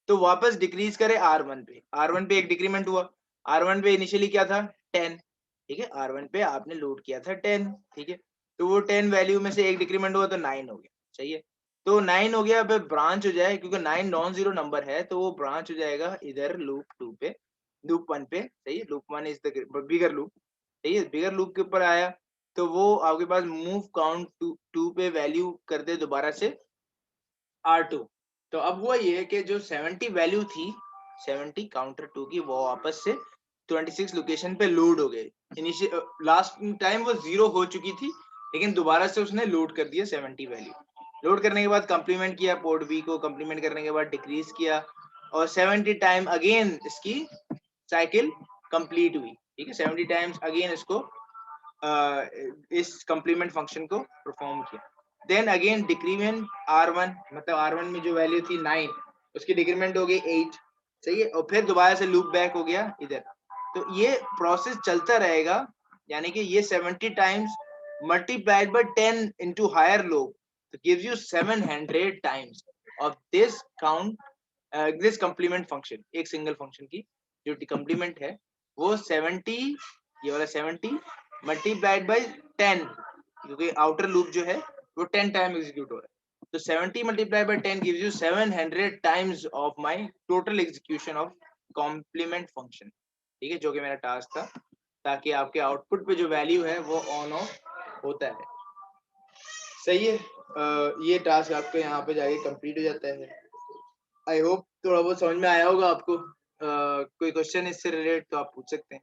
तो वापस डिक्रीज करे R1 पे। R1 पे एक डिक्रीमेंट हुआ, R1 पे इनिशियली क्या था 10। ठीक है, R1 पे आपने लोड किया था 10। ठीक है, तो वो 10 वैल्यू में से एक डिक्रीमेंट हुआ तो 9 हो गया। सही है, तो 9 हो गया, अब ब्रांच हो जाए क्योंकि 9 नॉन जीरो नंबर है तो वो ब्रांच हो जाएगा इधर लूप 2 पे, लूप 1 पे। सही है, loop 1 is the bigger loop. सही है, बिगर लूप के ऊपर आया तो वो आपके पास मूव काउंट 2 पे वैल्यू कर दे दोबारा से R2। तो अब हुआ ये कि जो 70 वैल्यू थी 70 काउंटर 2 की वो वापस से 26 लोकेशन पे लोड हो गए। इनिशियल लास्ट टाइम वो 0 हो चुकी थी लेकिन दोबारा से उसने लोड कर दिया 70 वैल्यू। लोड करने के बाद कंप्लीमेंट किया पोर्ट B को, कंप्लीमेंट करने के बाद डिक्रीज किया और 70 टाइम अगेन इसकी साइकिल कंप्लीट हुई। ठीक है, 70 टाइम्स अगेन इसको इस कंप्लीमेंट फंक्शन को परफॉर्म किया। देन अगेन डिक्रीमेंट R1, मतलब R1 में जो वैल्यू थी 9 उसकी डिक्रीमेंट हो गई 8। सही है, और फिर दोबारा से लूप बैक हो गया इधर। तो ये प्रोसेस चलता रहेगा, यानी कि ये 70 times multiplied by 10 into higher loop तो gives you 700 times of this count this complement function. एक सिंगल फंक्शन की जो कंप्लीमेंट है वो 70, ये वाला 70 मल्टीप्लाइड बाय 10 क्योंकि आउटर लूप जो है वो 10 टाइम एग्जीक्यूट हो रहा है, तो 70 multiplied by 10 gives you 700 times of my total execution of complement function. ठीक है, जो कि मेरा टास्क था ताकि आपके आउटपुट पे जो वैल्यू है वो ऑन ऑफ होता है। सही है, ये टास्क आपके यहाँ पे जाके कंप्लीट हो जाता है। आई होप थोड़ा बहुत समझ में आया होगा आपको। कोई क्वेश्चन इससे रिलेटेड तो आप पूछ सकते हैं।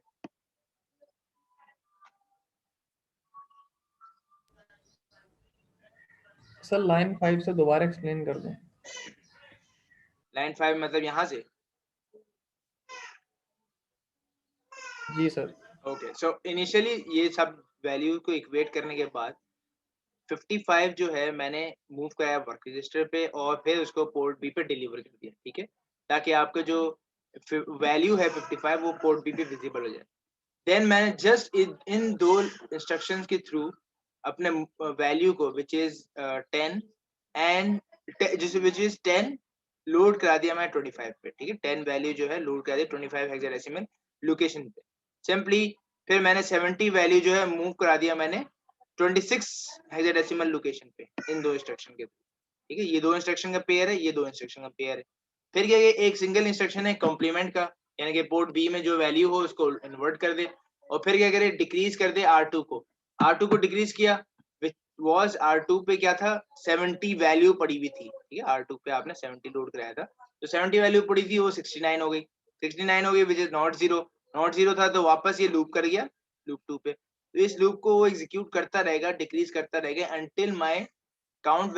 सर लाइन 5 से दोबारा एक्सप्लेन कर दो। लाइन 5 मतलब यहाँ से? जी सर। ओके, सो इनिशियली ये सब वैल्यू को इक्वेट करने के बाद 55 जो है मैंने मूव कराया वर्क रजिस्टर पे और फिर उसको पोर्ट B पे डिलीवर कर दिया। ठीक है, ताकि आपका जो वैल्यू है 55 वो पोर्ट B पे विजिबल हो जाए। देन मैंने जस्ट इन दो इंस्ट्रक्शंस के थ्रू अपने वैल्यू को which is 10 and which is 10 load करा दिया मैं 25 पे। ठीक है, 10 वैल्यू जो है लोड करा दिया 25 हेक्साडेसिमल लोकेशन पे सिंपली। फिर मैंने 70 वैल्यू जो है मूव करा दिया मैंने 26 हेक्साडेसिमल लोकेशन पे इन दो इंस्ट्रक्शन के। ठीक है, ये दो इंस्ट्रक्शन का पेयर है, ये दो इंस्ट्रक्शन का पेयर है। फिर क्या, ये एक सिंगल इंस्ट्रक्शन है कॉम्प्लीमेंट का, यानी कि पोर्ट B में जो वैल्यू हो उसको इन्वर्ट कर दे और फिर क्या करे डिक्रीज कर दे R2 को। R2 को डिक्रीज किया विच वॉज R2 पे क्या था, 70 वैल्यू पड़ी हुई थी, ठीक है, R2 पे आपने 70 लोड कराया था, तो 70 वैल्यू पड़ी थी, वो 69 हो गई, 69 हो गई विच इज नॉट जीरो था, तो वापस ये लूप कर गया लूप 2 पे। तो इस लूप को वो एग्जीक्यूट करता रहेगा, डिक्रीज करता रहेगा until my count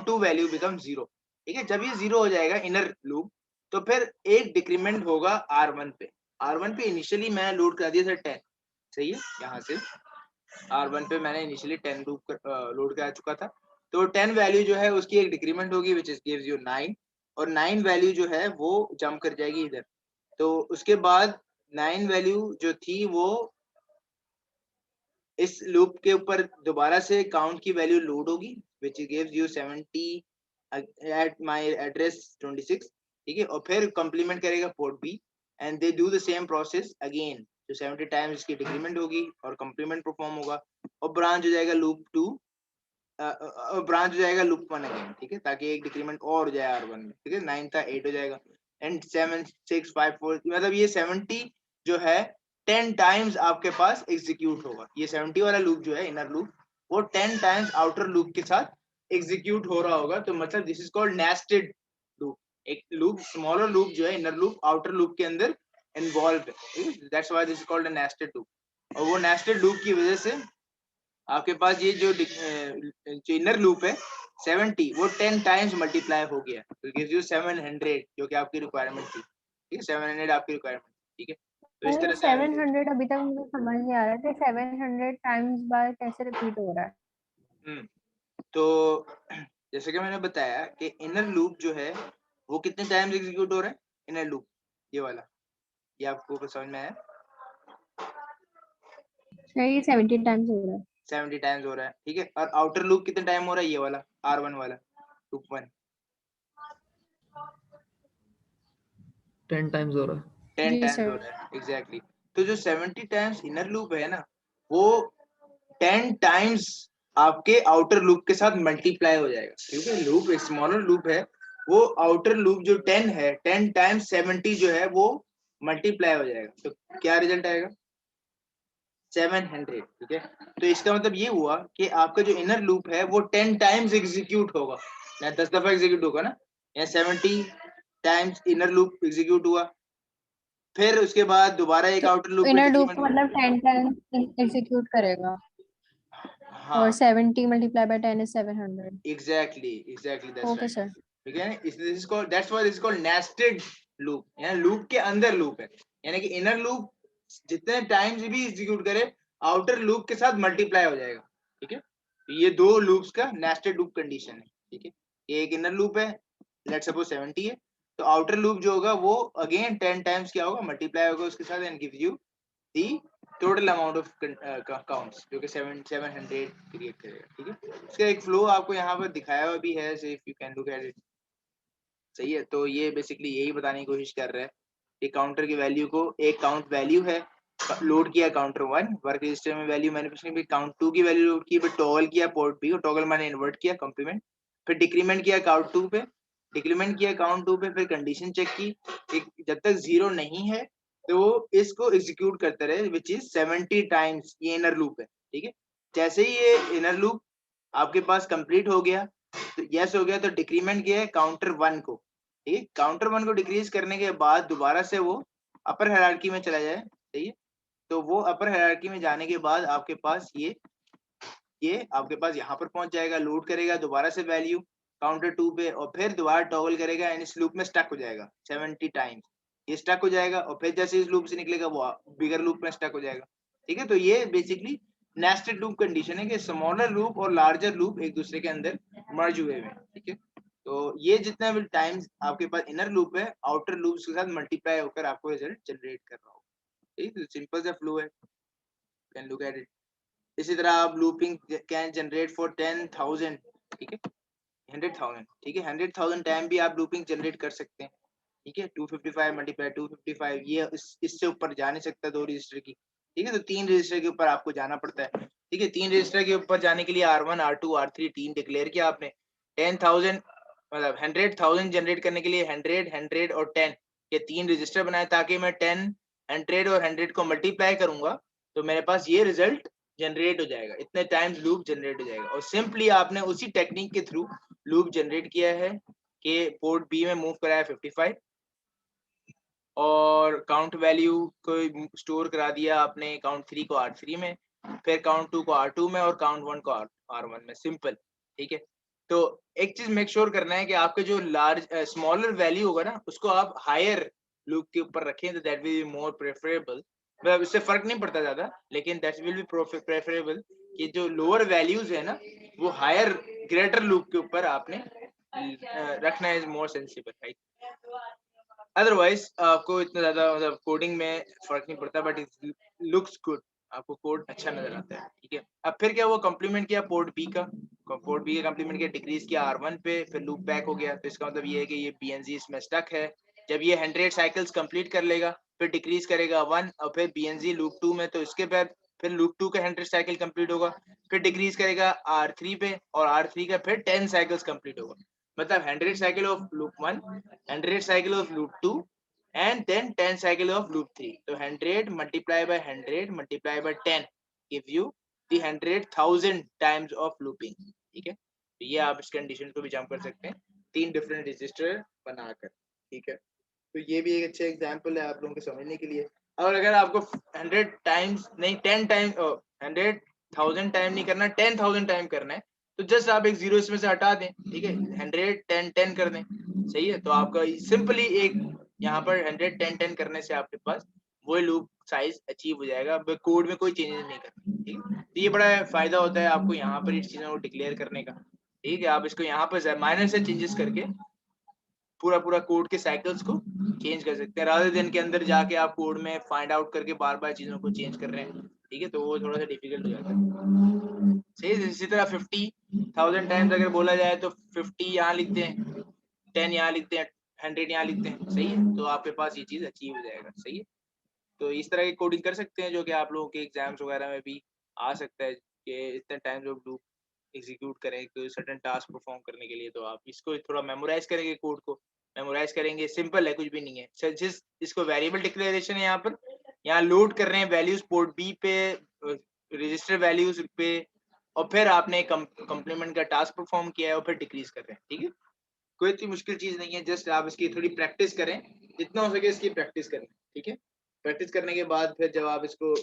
to value become 0, ठीक है। जब ये 0 हो जाएगा इनर लूप, तो फिर एक डिक्रीमेंट होगा R1 पे। R1 पे इनिशियली मैं लोड करा दिया था 10, सही है, यहाँ से R1 पे मैंने इनिशियली 10 लोड करा चुका था, तो 10 वैल्यू जो है उसकी एक डिक्रीमेंट होगी विच इज गिव्स यू 9, और 9 वैल्यू जो है वो जंप कर जाएगी इधर। तो उसके बाद 9 वैल्यू जो थी वो इस लूप के ऊपर दोबारा से काउंट की वैल्यू लोड होगी which gives you 70 at my address 26, ठीक है, और फिर कंप्लीमेंट करेगा port B and they do the same process again, तो 70 टाइम्स इसकी डिक्रीमेंट होगी और कंप्लीमेंट परफॉर्म होगा, और ब्रांच हो जाएगा लूप 2, ब्रांच हो जाएगा लूप 1 अगेन, ठीक है, ताकि एक डिक्रीमेंट और हो जाए R1 में, ठीक है, 9 था 8 हो जाएगा, एंड 7 6 5 4, मतलब ये 70 जो है 10 टाइम्स आपके पास एग्जीक्यूट होगा। ये 70 वाला लूप जो है इनर लूप, वो 10 टाइम्स आउटर लूप के साथ एग्जीक्यूट हो रहा होगा, तो मतलब this is called nested loop. एक लूप, स्मॉलर लूप जो है इनर लूप आउटर लूप के अंदर इन्वॉल्व है, that's why this is called a nested loop. और वो नेस्टेड लूप की वजह से आपके पास ये जो इनर लूप है 70, वो 10 टाइम्स मल्टीप्लाई हो गया, तो गिव्स यू 700, जो कि आपकी रिक्वायरमेंट थी, ठीक है, 700 आपकी रिक्वायरमेंट, ठीक है। तो इस तरह से 700 अभी तक मुझे समझ नहीं आ रहा कि 700 टाइम्स बार कैसे रिपीट हो रहा है। तो जैसे कि मैंने बताया कि इनर लूप जो है वो कितने टाइम्स एग्जीक्यूट हो रहा है, इनर लूप ये वाला, ये आपको समझ में आया, नहीं 70 टाइम्स हो रहा है। 70 टाइम्स हो रहा है, ठीक है, और आउटर लूप कितने टाइम हो रहा है, ये वाला R1 वाला लूप 1 10 टाइम्स हो रहा है। 10 जी टाइम्स हो सर। रहा है, एग्जैक्टली। तो जो 70 टाइम्स इनर लूप है ना, वो 10 टाइम्स आपके आउटर लूप के साथ मल्टीप्लाई हो जाएगा, क्योंकि लूप एक स्मॉलर लूप है, वो आउटर लूप जो 10 है 10 टाइम्स 70 जो है वो मल्टीप्लाई हो जाएगा, तो क्या रिजल्ट आएगा 700, ठीक है। तो इसका मतलब ये हुआ कि आपका जो इनर लूप है वो 10 टाइम्स एग्जीक्यूट होगा, या 10 दफा एग्जीक्यूट होगा ना, या 70 टाइम्स इनर लूप एग्जीक्यूट हुआ, फिर उसके बाद दोबारा एक तो आउटर लूप में इनर लूप डिक्रीमेंट। मतलब 10 टाइम्स एग्जीक्यूट करेगा और हाँ 70 multiply by 10 is 700। Exactly that's okay right, sir. ठीक है। This is called, that's why this is called nested loop, यानी लूप के अंदर लूप है, यानी कि इनर लूप जितने टाइम्स भी एग्जीक्यूट करे आउटर लूप के साथ मल्टीप्लाई हो जाएगा, ठीक है। तो ये दो लूप्स का नेस्टेड लूप कंडीशन है, ठीक है। ये एक इनर लूप है, लेट्स सपोज 70 है, तो आउटर लूप जो होगा वो अगेन 10 टाइम्स क्या होगा, मल्टीप्लाई होगा उसके साथ and gives you the total amount of counts जो कि 700 क्रिएट करेगा, ठीक है। इसका एक फ्लो आपको यहाँ पर दिखाया हुआ भी है, if you can look at it, सही है। तो ये बेसिकली यही बताने की कोशिश कर रहा है कि काउंटर की वैल्यू को, एक काउंट वैल्यू है, लोड किया काउंटर 1 वर्क रजिस्टर में, वैल्यू मैंने पिछले भी काउंट 2 की वैल्यू लोड की, फिर टॉगल किया पोर्ट बी, और टॉगल मैंने इन्वर्ट किया कंप्लीमेंट, फिर डिक्रीमेंट किया काउंट 2 पे, डिक्रीमेंट किया काउंट 2 पे, फिर कंडीशन चेक की कि जब तक 0 नहीं है तो इसको एग्जीक्यूट करते रहे विच इज 70 टाइम्स, ये इनर लूप है, ठीक है। जैसे ही ये इनर लूप आपके पास कंप्लीट हो गया, तो यस हो गया, तो डिक्रीमेंट किया है काउंटर 1 को, ठीक है। काउंटर 1 को डिक्रीज करने के बाद दोबारा से वो अपर हायरार्की में चला जाए, सही है। तो वो अपर हायरार्की में जाने के बाद आपके पास ये आपके पास यहाँ पर पहुंच जाएगा, लोड करेगा दोबारा से वैल्यू काउंटर 2 पे, और फिर दोबारा टॉगल करेगा एंड इस लूप में स्टक हो जाएगा 70 टाइम्स, ये स्टक हो जाएगा, और फिर जैसे इस लूप से निकलेगा वो बिगर लूप में स्टक हो जाएगा, ठीक है। तो ये बेसिकली नेस्टेड लूप कंडीशन है कि स्मॉलर लूप और लार्जर लूप एक दूसरे के अंदर मर्ज हुए हुए, ठीक है। तो ये जितना भी टाइम्स आपके पास इनर लूप है आउटर लूप के साथ मल्टीप्लाई होकर आपको रिजल्ट जनरेट कर रहा होगा, ठीक है। सिंपल सा फ्लो है, कैन लुक एट इट। इसी तरह आप लूपिंग कैन जनरेट फॉर 10,000, ठीक है, 100,000, ठीक है, 100,000 टाइम भी आप लूपिंग जनरेट कर सकते हैं, ठीक है। 255 मल्टीप्लाई 255, ये इससे ऊपर जा नहीं सकता 2 रजिस्टर की, ठीक है। तो 3 रजिस्टर के ऊपर आपको जाना पड़ता है, ठीक है। 3 रजिस्टर के ऊपर जाने के लिए R1 R2 R3 3 डिक्लेयर किया आपने, 10,000 मतलब 100,000 जनरेट करने के लिए 100 100 और 10 ये 3 रजिस्टर बनाए, ताकि मैं 10 100 और 100 को मल्टीप्लाई करूंगा तो मेरे पास ये रिजल्ट जनरेट हो जाएगा, इतने टाइम्स लूप जनरेट हो जाएगा। और सिंपली आपने उसी टेक्निक के थ्रू लूप जनरेट किया है कि पोर्ट बी में मूव कराया 55 और काउंट वैल्यू को स्टोर करा दिया आपने काउंट 3 को R3 में, फिर काउंट 2 को R2 में और काउंट 1 को R1 में, सिंपल। ठीक है, तो एक चीज मेक श्योर करना है कि आपके जो लार्ज स्मॉलर वैल्यू होगा ना उसको आप हायर लूप के ऊपर रखें, तो that will be more preferable. मतलब इससे फर्क नहीं पड़ता ज्यादा, लेकिन दैट विल बी प्रेफरेबल कि जो लोअर वैल्यूज है ना वो हायर ग्रेटर लूप के ऊपर आपने रखना is more sensible, right. Otherwise आपको इतना ज्यादा मतलब कोडिंग में फर्क नहीं पड़ता, बट इट लुक्स गुड, आपको कोड अच्छा नजर आता है। ठीक है, अब फिर क्या वो कम्प्लीमेंट किया पोर्ट बी का, पोर्ट बी का कम्प्लीमेंट किया, डिक्रीज किया R1 पे, फिर लूप बैक हो गया। तो इसका मतलब ये है कि ये BNC इसमें स्टक है। जब ये 100 साइकिल्स कंप्लीट कर लेगा फिर डिक्रीज करेगा 1 और फिर BNC लूप 2 में, तो इसके बाद फिर लूप 2 का 100 साइकिल कंप्लीट होगा, फिर डिक्रीज करेगा R3 पे और R3 का फिर 10 साइकिल्स कंप्लीट होगा। मतलब 100 cycle of loop 1, 100 cycle of loop 2 and then 10 cycle of loop 3. So 100 multiply by 100 multiply by 10 give you the 100,000 times of looping. ठीक है, तो ये आप इस कंडीशन को भी जंप कर सकते हैं 3 डिफरेंट रजिस्टर बनाकर। ठीक है, तो ये भी एक अच्छा एग्जांपल है आप लोगों के समझने के लिए। और अगर आपको 100 टाइम्स नहीं 10 टाइम 100,000 टाइम नहीं करना, 10,000 टाइम करना है, तो जस्ट आप एक जीरो इसमें से हटा दें। ठीक है, 100 10 10 कर दें, सही है। तो आपका सिंपली एक यहाँ पर 100 10 10 करने से आपके पास वो लूप साइज अचीव हो जाएगा, कोड में कोई चेंजेस नहीं करना। ठीक है, तो ये बड़ा फायदा होता है आपको यहाँ पर इस चीजों को डिक्लेयर करने का। ठीक है, आप इसको यहाँ पर माइनर से चेंजेस करके पूरा पूरा कोड के साइकिल्स को चेंज कर सकते हैं, रादर देन के अंदर जाके आप कोड में फाइंड आउट करके बार बार चीजों को चेंज कर रहे हैं। ठीक है, तो वो थोड़ा सा डिफिकल्ट हो जाता है। सही है, इसी तरह 50,000 टाइम्स अगर बोला जाए तो 50 यहाँ लिखते हैं, 10 यहाँ लिखते हैं, 100 यहाँ लिखते हैं, सही है। तो आपके पास ये चीज अचीव हो जाएगा, सही है। तो इस तरह की कोडिंग कर सकते हैं जो कि आप लोगों के एग्जाम्स वगैरह में भी आ सकता है कि इतने टाइम्स ऑफ लूप एग्जीक्यूट करें कोई सर्टेन टास्क परफॉर्म करने के लिए। तो आप इसको थोड़ा मेमोराइज करेंगे, कोड को मेमोराइज करेंगे, सिंपल है, कुछ भी नहीं है। जिस इसको वेरिएबल डिक्लेरेशन है यहाँ पर, यहाँ लोड कर रहे हैं वैल्यूज पोर्ट बी पे, रजिस्टर वैल्यूज पे, और फिर आपने कंप्लीमेंट का टास्क परफॉर्म किया है और फिर डिक्रीज कर रहे हैं। ठीक है, कोई इतनी मुश्किल चीज नहीं है, जस्ट आप इसकी थोड़ी प्रैक्टिस करें, जितना हो सके इसकी प्रैक्टिस करें। ठीक है, प्रैक्टिस करने के बाद फिर जब आप इसको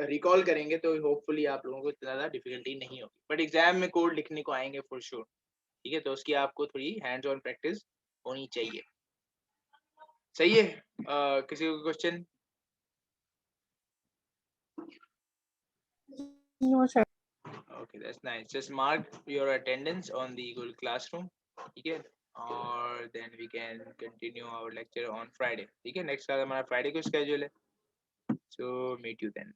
रिकॉल करेंगे तो होपफुली आप लोगों को इतना ज्यादा डिफिकल्टी नहीं होगी, बट एग्जाम में कोड लिखने को आएंगे फॉर श्योर। ठीक है, तो उसकी आपको थोड़ी हैंड्स ऑन प्रैक्टिस होनी चाहिए। सही है, किसी को question? No, sir. Okay, that's nice. Just mark your attendance on the Google Classroom. ठीक है, और then we can continue our lecture on Friday. ठीक है, next क्लास हमारा Friday को schedule है, so meet you then.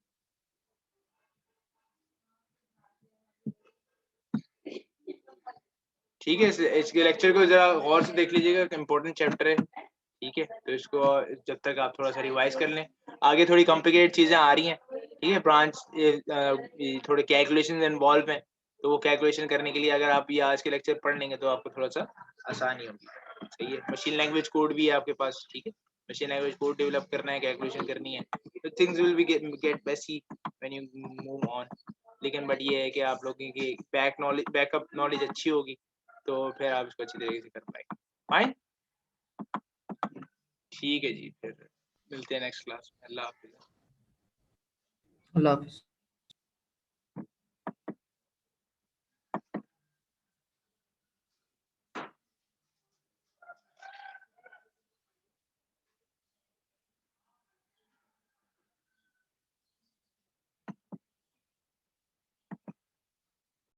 ठीक है, इसके लेक्चर को जरा गौर से देख लीजिएगा, इम्पोर्टेंट चैप्टर है। ठीक है, तो इसको जब तक आप थोड़ा सा रिवाइज कर लें, आगे थोड़ी कॉम्प्लिकेटेड चीजें आ रही हैं। ठीक है, ब्रांच थोड़े कैलकुलेशन इन्वॉल्व हैं, तो वो कैलकुलेशन करने के लिए अगर आप ये आज के लेक्चर पढ़ लेंगे तो आपको थोड़ा सा आसानी होगी। सही है, मशीन लैंग्वेज कोड भी है आपके पास। ठीक है, मशीन लैंग्वेज कोड डेवलप करना है, कैलकुलेशन करनी है, तो थिंग्स विल बी गेट बेसी व्हेन यू मूव ऑन। लेकिन बट ये है कि आप लोगों की बैकअप नॉलेज अच्छी होगी, तो फिर आप इसको अच्छी तरीके से कर पाएंगे। फाइन, ठीक है जी, फिर मिलते हैं नेक्स्ट क्लास में। अल्लाह हाफिज़। अल्लाह हाफिज़।